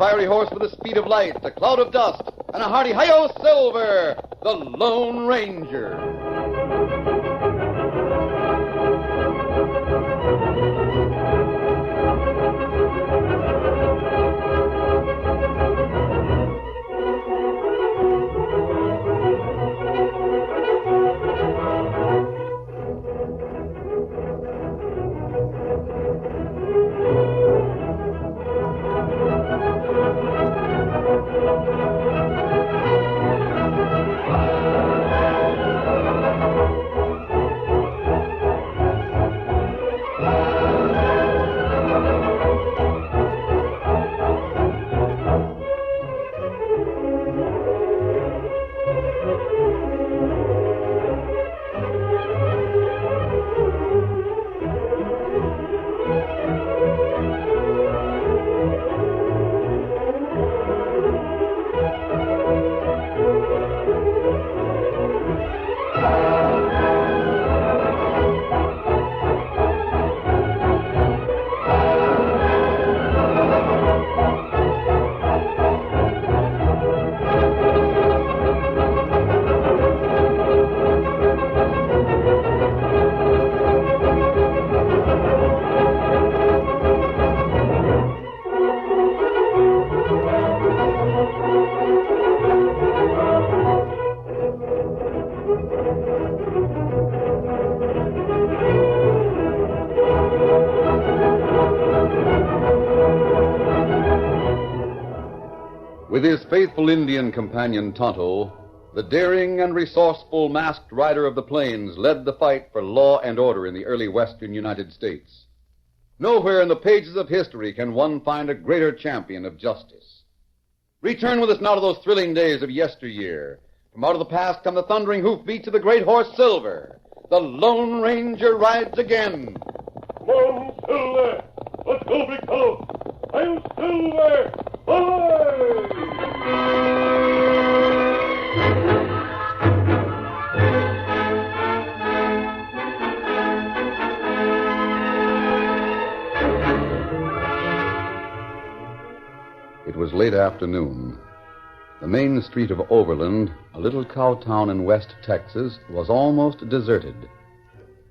fiery horse with the speed of light, a cloud of dust, and a hearty hi-yo Silver, the Lone Ranger. With his faithful Indian companion Tonto, the daring and resourceful masked rider of the plains led the fight for law and order in the early western United States. Nowhere in the pages of history can one find a greater champion of justice. Return with us now to those thrilling days of yesteryear. From out of the past come the thundering hoofbeats of the great horse Silver. The Lone Ranger rides again. Come on, Silver! Let's go, big fellow! I'm Silver! Away! It was late afternoon. The main street of Overland, a little cow town in West Texas, was almost deserted.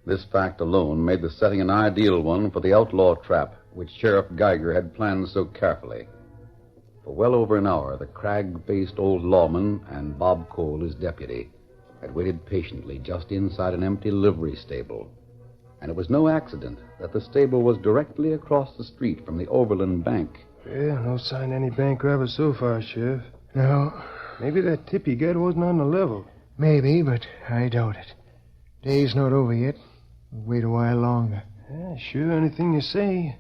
This fact alone made the setting an ideal one for the outlaw trap which Sheriff Geiger had planned so carefully. For well over an hour, the crag-faced old lawman and Bob Cole, his deputy, had waited patiently just inside an empty livery stable. And it was no accident that the stable was directly across the street from the Overland Bank. Yeah, no sign of any bank robbers so far, Sheriff. No. Maybe that tip you got wasn't on the level. Maybe, but I doubt it. Day's not over yet. We'll wait a while longer. Yeah, sure, anything you say.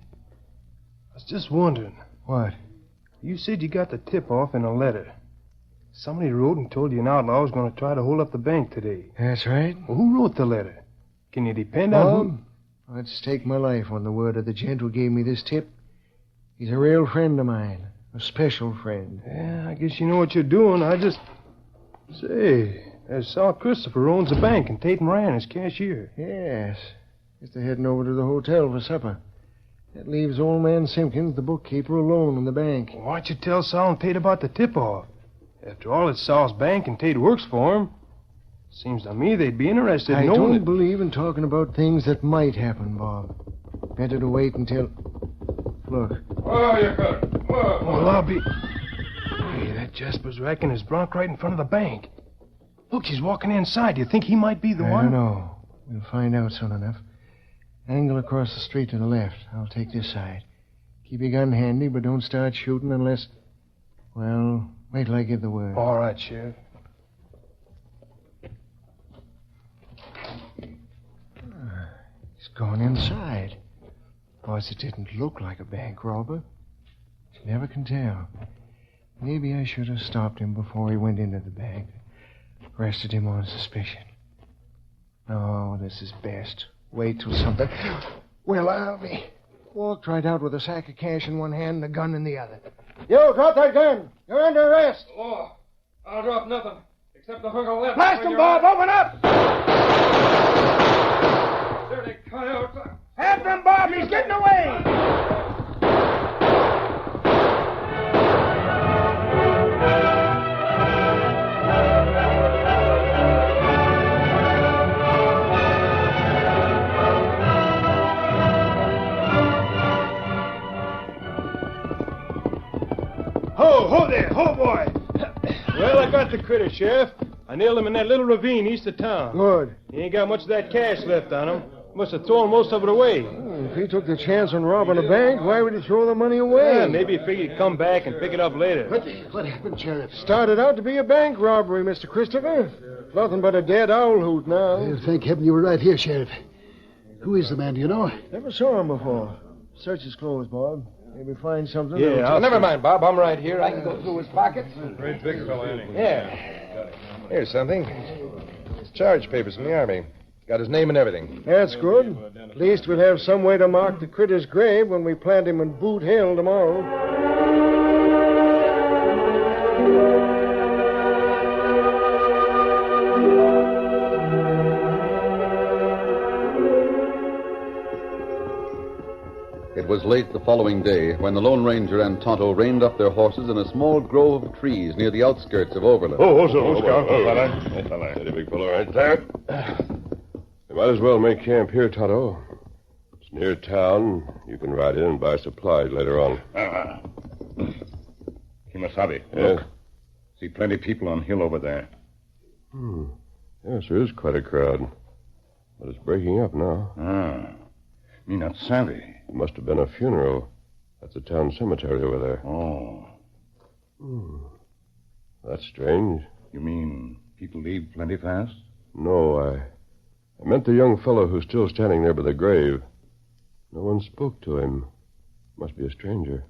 I was just wondering. What? You said you got the tip-off in a letter. Somebody wrote and told you an outlaw was going to try to hold up the bank today. That's right. Well, who wrote the letter? Can you depend on who? I'd stake my life on the word of the gent who gave me this tip. He's a real friend of mine. A special friend. Yeah, I guess you know what you're doing. I just... Say, there's Sal Christopher owns a bank and Tate Moran is cashier. Yes. Guess they're heading over to the hotel for supper. That leaves old man Simpkins, the bookkeeper, alone in the bank. Well, why'd you tell Sal and Tate about the tip-off? After all, it's Sal's bank and Tate works for him. Seems to me they'd be interested in knowing I don't believe in talking about things that might happen, Bob. Better to wait until... Look. Oh, you good. Well, I'll be... Hey, that Jasper's racking his bronc right in front of the bank. Look, he's walking inside. Do you think he might be the one? I don't know. We'll find out soon enough. Angle across the street to the left. I'll take this side. Keep your gun handy, but don't start shooting unless... Well, wait till I give the word. All right, Sheriff. He's gone inside. Boss, it didn't look like a bank robber. You never can tell. Maybe I should have stopped him before he went into the bank. Arrested him on suspicion. No, this is best. Wait till something... Well, I'll be... Walked right out with a sack of cash in one hand and a gun in the other. You, drop that gun. You're under arrest. Oh, I'll drop nothing, except the hunk of left. Blast him, Bob. Open up. Dirty coyotes. After him, Bob. He's getting away. Ho there! Ho, boy! Well, I got the critter, Sheriff. I nailed him in that little ravine east of town. Good. He ain't got much of that cash left on him. Must have thrown most of it away. If he took the chance on robbing a bank, why would he throw the money away? Yeah, maybe he figured he'd come back and pick it up later. What happened, Sheriff? Started out to be a bank robbery, Mr. Christopher. Nothing but a dead owl hoot now. Well, thank heaven you were right here, Sheriff. Who is the man, do you know? Never saw him before. Search his clothes, Bob. Maybe find something. Yeah, Never mind, Bob. I'm right here. I can go through his pockets. Great big fella, ain't he? Yeah. Here's something. His charge papers from the Army. Got his name and everything. That's good. At least we'll have some way to mark the critter's grave when we plant him in Boot Hill tomorrow. It was late the following day when the Lone Ranger and Tonto reined up their horses in a small grove of trees near the outskirts of Overland. Steady, big fellow, right there. You might as well make camp here, Tonto. It's near town. You can ride in and buy supplies later on. Kimasabi, Yes? look. See plenty people on hill over there. Yes, there is quite a crowd. But it's breaking up now. Me not savvy. It must have been a funeral at the town cemetery over there. Oh, That's strange. you mean people leave plenty fast? No, I meant the young fellow who's still standing there by the grave. No one spoke to him. Must be a stranger.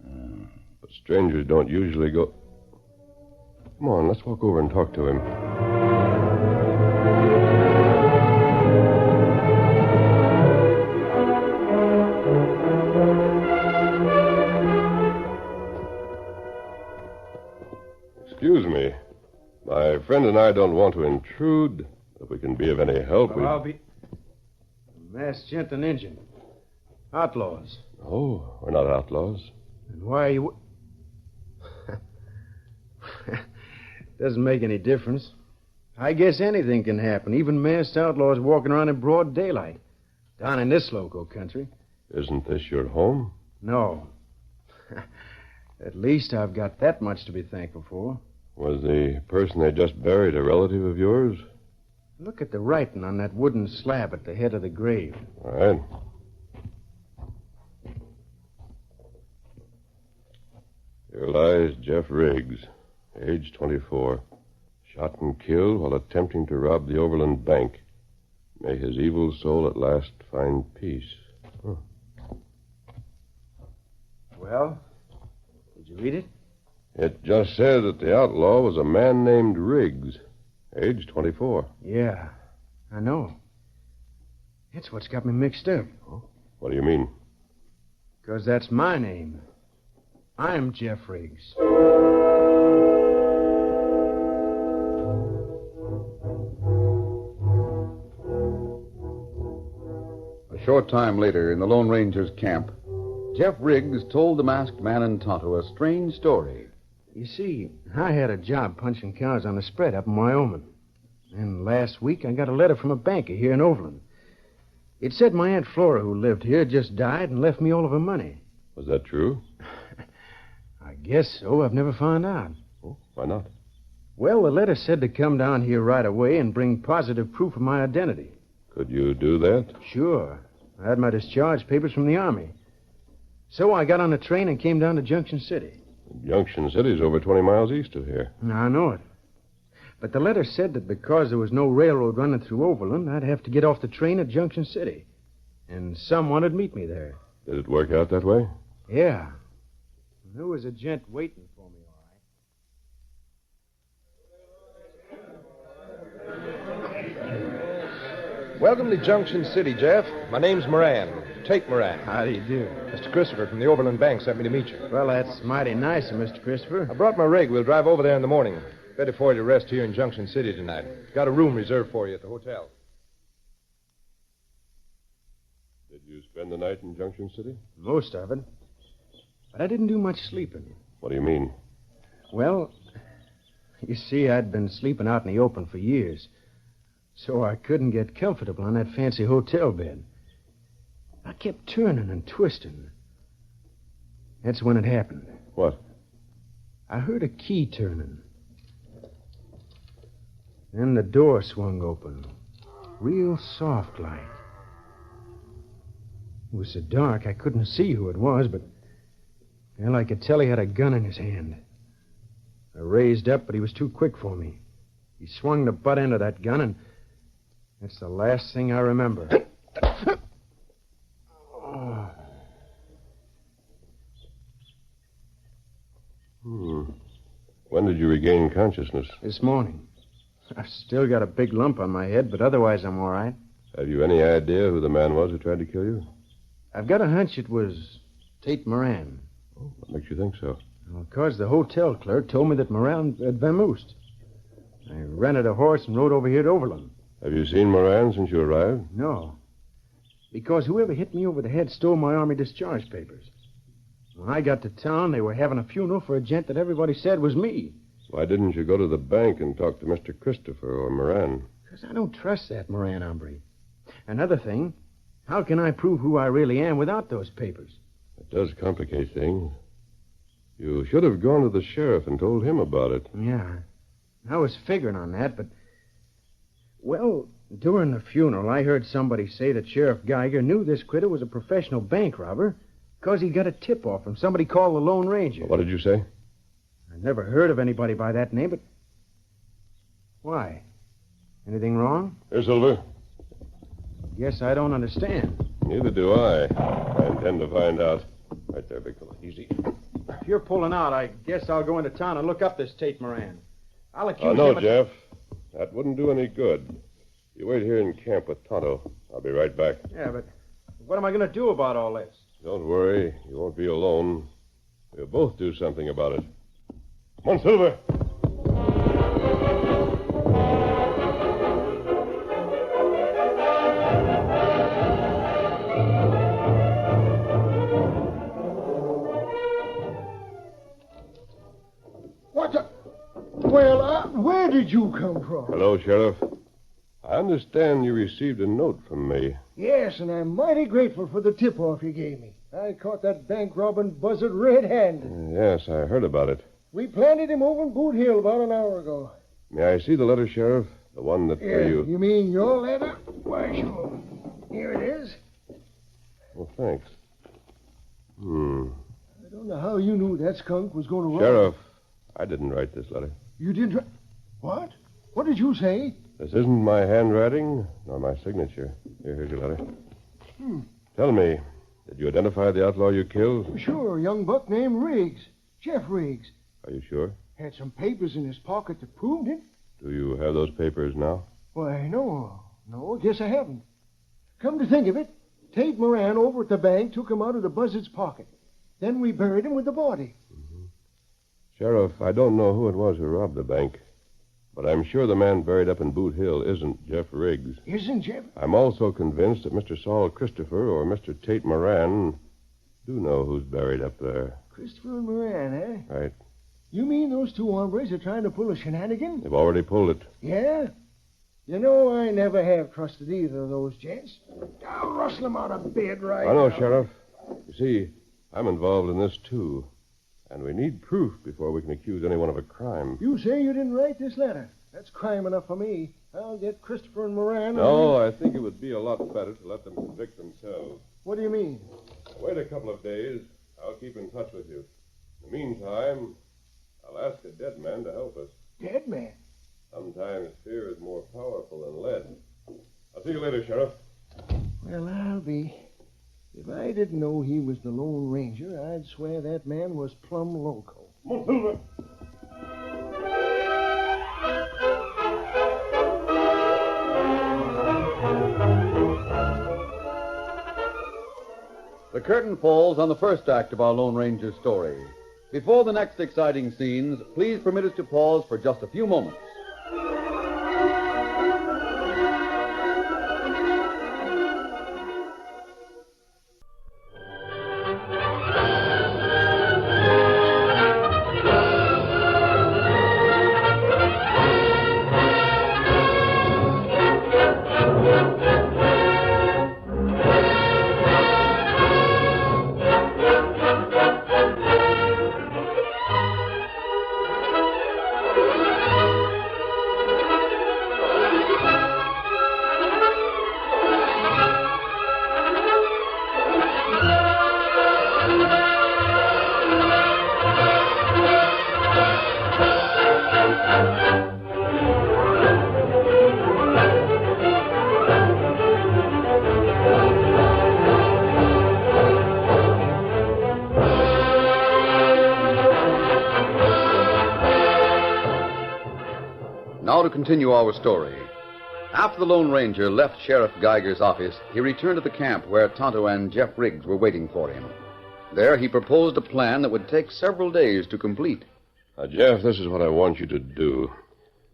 But strangers don't usually go... Come on, let's walk over and talk to him. Excuse me. My friend and I don't want to intrude. If we can be of any help, we... I'll be... Masked gent and Injun. Outlaws. Oh, we're not outlaws. And why are you... Doesn't make any difference. I guess anything can happen, even masked outlaws walking around in broad daylight. Down in this local country. Isn't this your home? No. At least I've got that much to be thankful for. Was the person they just buried a relative of yours? Look at the writing on that wooden slab at the head of the grave. All right. Here lies Jeff Riggs, age 24. Shot and killed while attempting to rob the Overland Bank. May his evil soul at last find peace. Well, did you read it? It just said that the outlaw was a man named Riggs, age 24. Yeah, I know. It's what's got me mixed up. What do you mean? Because that's my name. I'm Jeff Riggs. A short time later, in the Lone Ranger's camp, Jeff Riggs told the masked man and Tonto a strange story. You see, I had a job punching cows on the spread up in Wyoming. And last week I got a letter from a banker here in Overland. It said my Aunt Flora, who lived here, just died and left me all of her money. Was that true? I guess so. I've never found out. Oh, why not? Well, the letter said to come down here right away and bring positive proof of my identity. Could you do that? Sure. I had my discharge papers from the Army. So I got on a train and came down to Junction City. Junction City's over 20 miles east of here. I know it. But the letter said that because there was no railroad running through Overland, I'd have to get off the train at Junction City. And someone would meet me there. Did it work out that way? Yeah. There was a gent waiting for me, all right. Welcome to Junction City, Jeff. My name's Moran. Tate Moran. How do you do? Mr. Christopher from the Overland Bank sent me to meet you. Well, that's mighty nice of Mr. Christopher. I brought my rig. We'll drive over there in the morning. Better for you to rest here in Junction City tonight. Got a room reserved for you at the hotel. Did you spend the night in Junction City? Most of it. But I didn't do much sleeping. What do you mean? Well, you see, I'd been sleeping out in the open for years. So I couldn't get comfortable on that fancy hotel bed. I kept turning and twisting. That's when it happened. What? I heard a key turning. Then the door swung open. Real soft light. It was so dark I couldn't see who it was, but well, I could tell he had a gun in his hand. I raised up, but he was too quick for me. He swung the butt end of that gun, and that's the last thing I remember. When did you regain consciousness? This morning. I've still got a big lump on my head, but otherwise I'm all right. Have you any idea who the man was who tried to kill you? I've got a hunch it was Tate Moran. Oh, what makes you think so? Well, because the hotel clerk told me that Moran had vamoosed. I rented a horse and rode over here to Overland. Have you seen Moran since you arrived? No. Because whoever hit me over the head stole my Army discharge papers. When I got to town, they were having a funeral for a gent that everybody said was me. Why didn't you go to the bank and talk to Mr. Christopher or Moran? Because I don't trust that Moran hombre. Another thing, how can I prove who I really am without those papers? It does complicate things. You should have gone to the sheriff and told him about it. Yeah, I was figuring on that, but... Well, during the funeral, I heard somebody say that Sheriff Geiger knew this critter was a professional bank robber because he got a tip-off from somebody called the Lone Ranger. What did you say? I never heard of anybody by that name, but... Why? Anything wrong? Here, Silver. Guess I don't understand. Neither do I. I intend to find out. Right there, big fella. Easy. If you're pulling out, I guess I'll go into town and look up this Tate Moran. I'll accuse No, him of... Jeff. That wouldn't do any good. You wait here in camp with Tonto. I'll be right back. Yeah, but what am I going to do about all this? Don't worry. You won't be alone. We'll both do something about it. Come on, Silver. What the... Well, where did you come from? Hello, Sheriff. I understand you received a note from me. Yes, and I'm mighty grateful for the tip-off you gave me. I caught that bank-robbing buzzard red-handed. Yes, I heard about it. We planted him over in Boot Hill about an hour ago. May I see the letter, Sheriff? The one that you... You mean your letter? Why, sure. Here it is. Well, thanks. I don't know how you knew that skunk was going to run. Sheriff, I didn't write this letter. You didn't... What? What did you say? This isn't my handwriting, nor my signature. Here's your letter. Tell me, did you identify the outlaw you killed? Sure, a young buck named Riggs. Jeff Riggs. Are you sure? Had some papers in his pocket that proved it. Do you have those papers now? Why, no, guess I haven't. Come to think of it, Tate Moran over at the bank took him out of the buzzard's pocket. Then we buried him with the body. Sheriff, I don't know who it was who robbed the bank, but I'm sure the man buried up in Boot Hill isn't Jeff Riggs. Isn't Jeff? I'm also convinced that Mr. Saul Christopher or Mr. Tate Moran do know who's buried up there. Christopher and Moran, eh? Right. You mean those two hombres are trying to pull a shenanigan? They've already pulled it. Yeah? You know, I never have trusted either of those gents. I'll rustle them out of bed right I know, now. Sheriff. You see, I'm involved in this, too. And we need proof before we can accuse anyone of a crime. You say you didn't write this letter. That's crime enough for me. I'll get Christopher and Moran. No, I think it would be a lot better to let them convict themselves. What do you mean? Wait a couple of days. I'll keep in touch with you. In the meantime, I'll ask a dead man to help us. Dead man? Sometimes fear is more powerful than lead. I'll see you later, Sheriff. Well, I'll be. If I didn't know he was the Lone Ranger, I'd swear that man was plumb loco. Come on, Silver. The curtain falls on the first act of our Lone Ranger story. Before the next exciting scenes, please permit us to pause for just a few moments. Now to continue our story. After the Lone Ranger left Sheriff Geiger's office, he returned to the camp where Tonto and Jeff Riggs were waiting for him. There he proposed a plan that would take several days to complete. Now, Jeff, this is what I want you to do.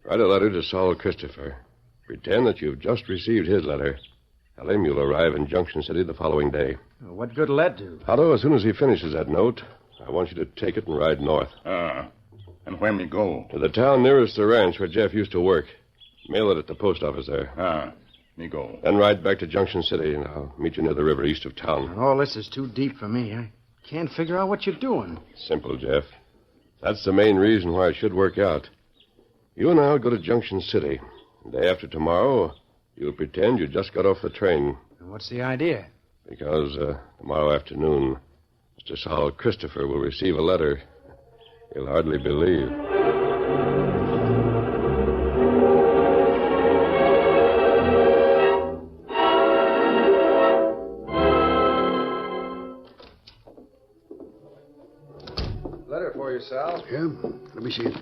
Write a letter to Saul Christopher. Pretend that you've just received his letter. Tell him you'll arrive in Junction City the following day. What good will that do? Otto, as soon as he finishes that note, I want you to take it and ride north. And where me go? To the town nearest the ranch where Jeff used to work. Mail it at the post office there. Me go. Then ride back to Junction City, and I'll meet you near the river east of town. All this is too deep for me. I can't figure out what you're doing. Simple, Jeff. That's the main reason why it should work out. You and I'll go to Junction City. The day after tomorrow, you'll pretend you just got off the train. What's the idea? Because tomorrow afternoon, Mr. Saul Christopher will receive a letter he'll hardly believe. Letter for you, Sal. Yeah? Let me see it.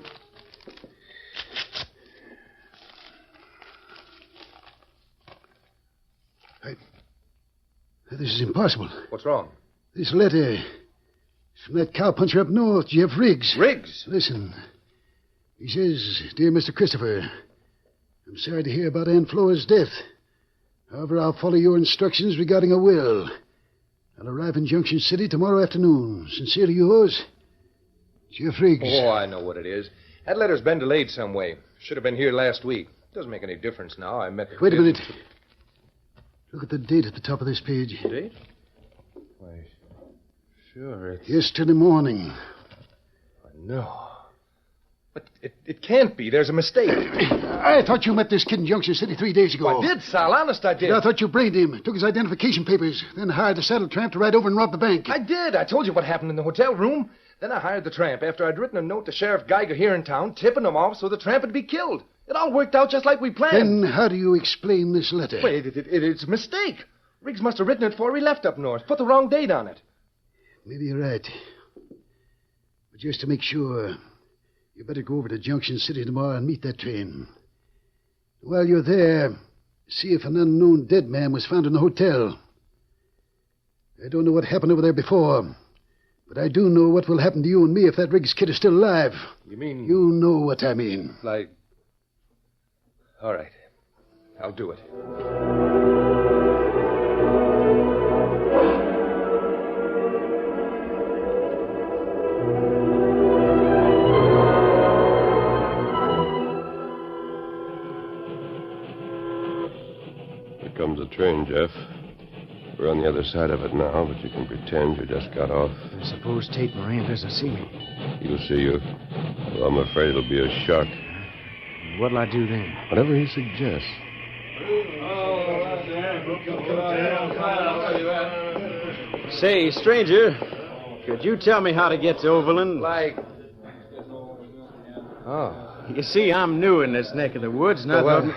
This is impossible. What's wrong? This letter is from that cowpuncher up north, Jeff Riggs. Riggs? Listen. He says, Dear Mr. Christopher, I'm sorry to hear about Aunt Flora's death. However, I'll follow your instructions regarding a will. I'll arrive in Junction City tomorrow afternoon. Sincerely yours, Jeff Riggs. Oh, I know what it is. That letter's been delayed some way. Should have been here last week. Doesn't make any difference now. I met... Wait a minute. Look at the date at the top of this page. Date? Why, sure, it's... Yesterday morning. No. But it can't be. There's a mistake. I thought you met this kid in Junction City 3 days ago. I did, Sal. Honest, I did. I thought you brained him, took his identification papers, then hired the saddle tramp to ride over and rob the bank. I did. I told you what happened in the hotel room. Then I hired the tramp after I'd written a note to Sheriff Geiger here in town, tipping him off so the tramp would be killed. It all worked out just like we planned. Then how do you explain this letter? Wait, it's a mistake. Riggs must have written it before he left up north. Put the wrong date on it. Maybe you're right. But just to make sure, you better go over to Junction City tomorrow and meet that train. While you're there, see if an unknown dead man was found in the hotel. I don't know what happened over there before, but I do know what will happen to you and me if that Riggs kid is still alive. You mean... You know what I mean. Like... All right. I'll do it. Here comes the train, Jeff. We're on the other side of it now, but you can pretend you just got off. Suppose Tate Moran doesn't see me. He'll see you. Well, I'm afraid it'll be a shock. What'll I do then? Whatever he suggests. Say, stranger, could you tell me how to get to Overland? Like... Oh. You see, I'm new in this neck of the woods, and I thought...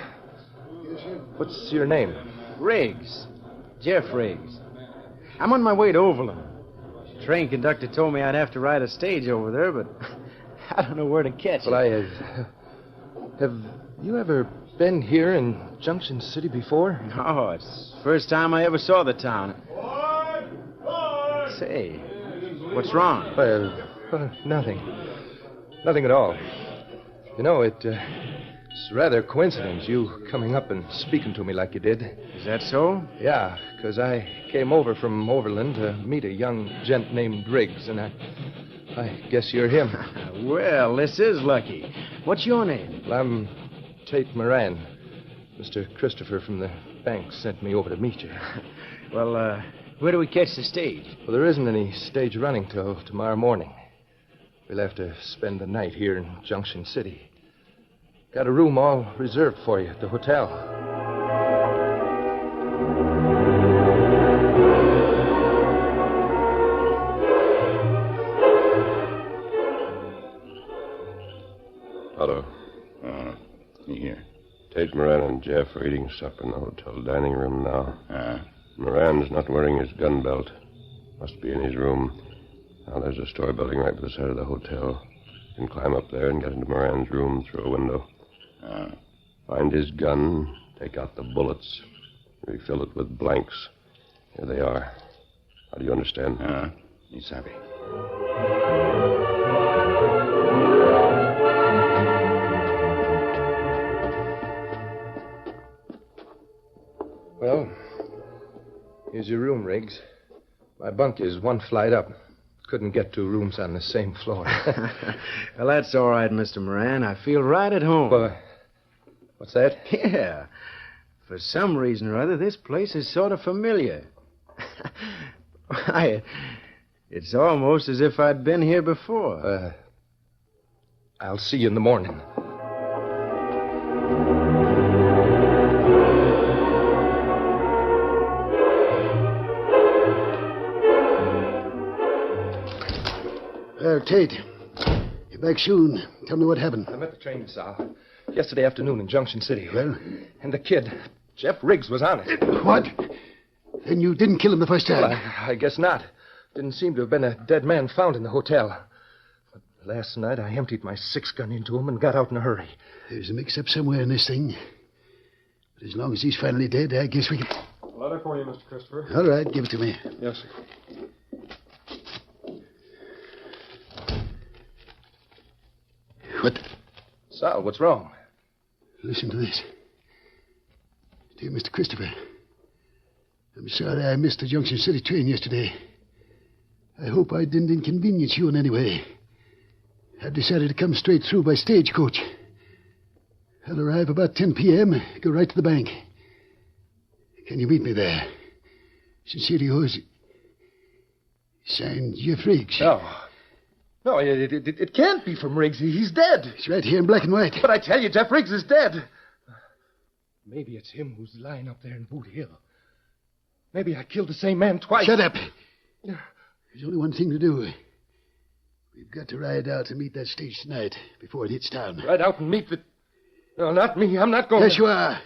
What's your name? Riggs. Jeff Riggs. I'm on my way to Overland. The train conductor told me I'd have to ride a stage over there, but I don't know where to catch it. Well, have you ever been here in Junction City before? No, it's the first time I ever saw the town. Say, what's wrong? Nothing. Nothing at all. You know, it's rather coincidence, you coming up and speaking to me like you did. Is that so? Yeah, because I came over from Overland to meet a young gent named Riggs, and I guess you're him. Well, this is lucky. What's your name? Well, I'm Tate Moran. Mr. Christopher from the bank sent me over to meet you. Well, where do we catch the stage? Well, there isn't any stage running till tomorrow morning. We'll have to spend the night here in Junction City. Got a room all reserved for you at the hotel. Otto. Me here. Tate Moran and Jeff are eating supper in the hotel dining room now. Moran's not wearing his gun belt. Must be in his room. Now, there's a store building right by the side of the hotel. You can climb up there and get into Moran's room through a window. Find his gun, take out the bullets, refill it with blanks. Here they are. How do you understand? Me savvy. Well, here's your room, Riggs. My bunk is one flight up. Couldn't get 2 rooms on the same floor. Well, that's all right, Mr. Moran. I feel right at home. What's that? Yeah. For some reason or other, this place is sort of familiar. Why, it's almost as if I'd been here before. I'll see you in the morning. Well, Tate, you're back soon. Tell me what happened. I met the train, Sal. Yesterday afternoon in Junction City. Well? And the kid, Jeff Riggs, was on it. What? Then you didn't kill him the first time? Well, I guess not. Didn't seem to have been a dead man found in the hotel. But last night I emptied my 6-gun into him and got out in a hurry. There's a mix-up somewhere in this thing. But as long as he's finally dead, I guess we can... A letter for you, Mr. Christopher. All right, give it to me. Yes, sir. What? Sal, what's wrong? Listen to this. Dear Mr. Christopher, I'm sorry I missed the Junction City train yesterday. I hope I didn't inconvenience you in any way. I've decided to come straight through by stagecoach. I'll arrive about 10 p.m., go right to the bank. Can you meet me there? Sincerely yours, signed, Jeff Riggs. No, it can't be from Riggs. He's dead. It's right here in black and white. But I tell you, Jeff Riggs is dead. Maybe it's him who's lying up there in Boot Hill. Maybe I killed the same man twice. Shut up. There's only one thing to do. We've got to ride out to meet that stage tonight before it hits town. Ride out and meet the... No, not me. I'm not going Yes, you are.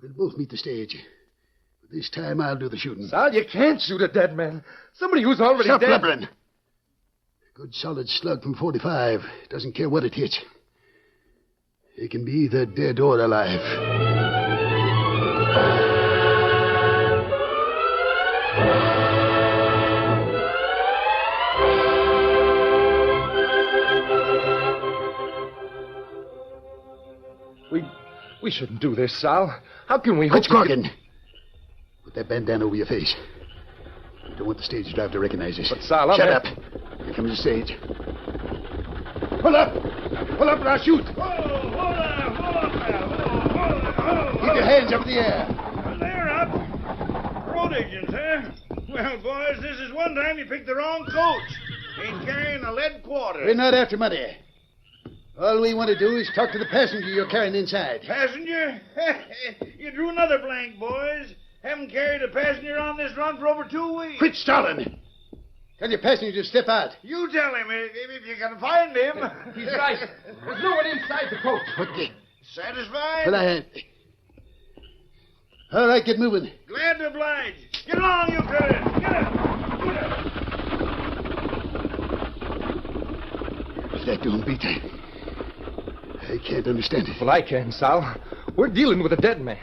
We'll both meet the stage. But this time I'll do the shooting. Sal, you can't shoot a dead man. Somebody who's already Stop dead. blubbering. A good solid slug from 45. Doesn't care what it hits. It can be either dead or alive. We shouldn't do this, Sal. How can we... Quit squawking. Put that bandana over your face. You don't want the stage driver to recognize us. But, Sal, Shut up. Here comes the stage. Pull up. Pull up and I'll shoot. Keep your hands up in the air. They're up. Road agents, huh? Well, boys, this is one time you picked the wrong coach. Ain't carrying a lead quarter. We're not after money. All we want to do is talk to the passenger you're carrying inside. Passenger? You drew another blank, boys. Haven't carried a passenger on this run for over 2 weeks. Quit stalling. Tell your passenger to step out. You tell him if you can find him. He's right. There's no one inside the coach. What the... Satisfied? Well, All right, get moving. Glad to oblige. Get along, you critters. Get up. What's that doing, Peter? I can't understand it. Well, I can, Sal. We're dealing with a dead man.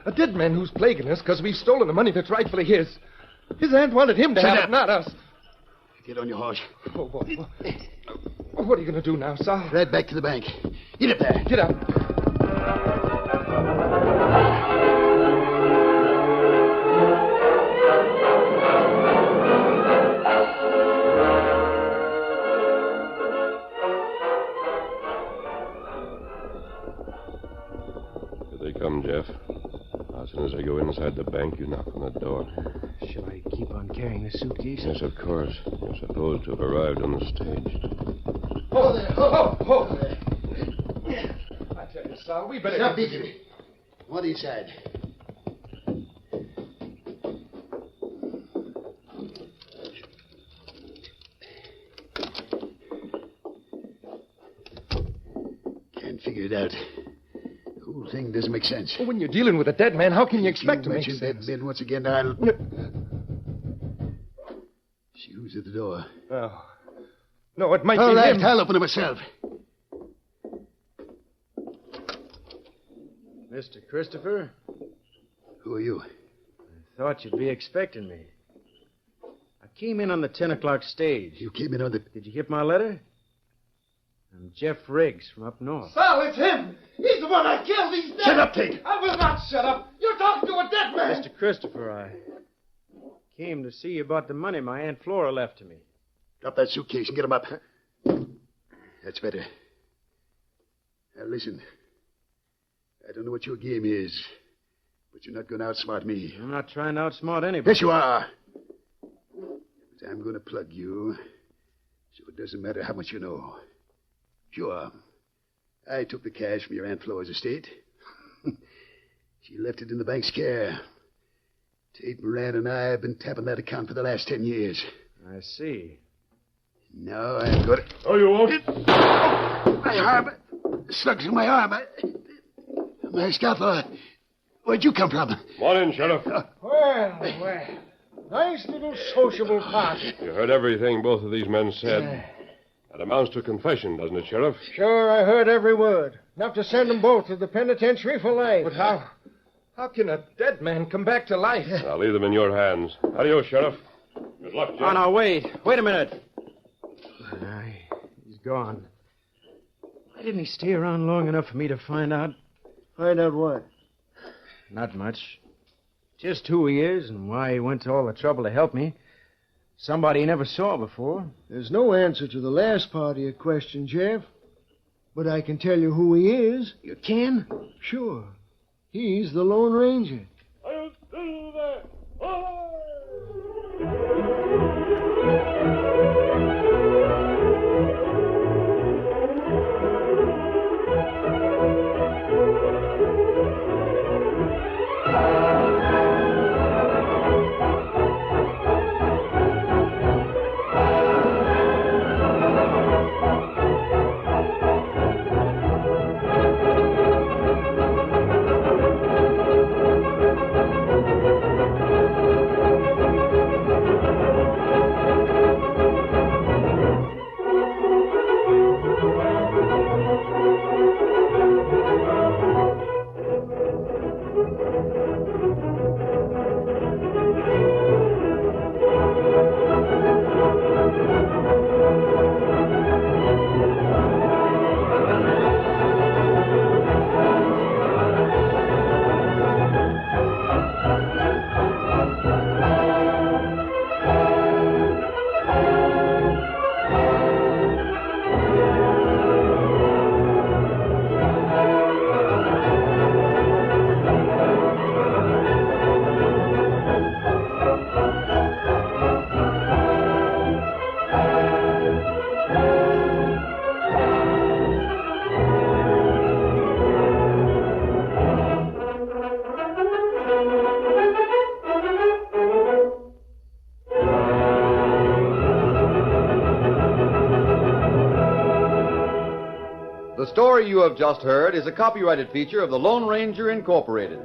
A dead man who's plaguing us because we've stolen the money that's rightfully his. His aunt wanted him to Shut have up. it, not us. Get on your horse. Oh, boy. What are you going to do now, Sal? Right back to the bank. Get up there. Get up. Here they come, Jeff. As soon as I go inside the bank, you knock on the door. Shall I keep on carrying the suitcase? Yes, of course. You're supposed to have arrived on the stage. Oh, there. Oh. I tell you, Sal, we better... Stop, Peter. One inside. Can't figure it out. The whole thing doesn't make sense. Well, when you're dealing with a dead man, how can you expect to make mention sense? that man once again, I'll... See who's at the door. Oh. No, it might All be right, him. I'll open it myself. Mr. Christopher, Who are you? I thought you'd be expecting me. I came in on the 10 o'clock stage. You came in on the... Did you get my letter? I'm Jeff Riggs from up north. Sal, it's him. He's the one I killed. He's dead. Shut up, Tate. I will not shut up. You're talking to a dead man. Mr. Christopher, I came to see you about the money my Aunt Flora left to me. Drop that suitcase and get him up. That's better. Now, listen. I don't know what your game is, but you're not going to outsmart me. I'm not trying to outsmart anybody. Yes, you are. But I'm going to plug you, so it doesn't matter how much you know. Sure. I took the cash from your Aunt Flora's estate. She left it in the bank's care. Tate Moran and I have been tapping that account for the last 10 years. I see. Now I'm going to... Oh, you won't? My arm. Slugs in my arm. My scalpel. Where'd you come from? Come on in, Sheriff. Well. Nice little sociable party. You heard everything both of these men said. That amounts to a confession, doesn't it, Sheriff? Sure, I heard every word. Enough to send them both to the penitentiary for life. But how can a dead man come back to life? I'll leave them in your hands. Adios, Sheriff. Good luck, Jim. Oh, now, wait. Wait a minute. He's gone. Why didn't he stay around long enough for me to find out? Find out what? Not much. Just who he is and why he went to all the trouble to help me. Somebody he never saw before. There's no answer to the last part of your question, Jeff. But I can tell you who he is. You can? Sure. He's the Lone Ranger. The story you have just heard is a copyrighted feature of the Lone Ranger Incorporated.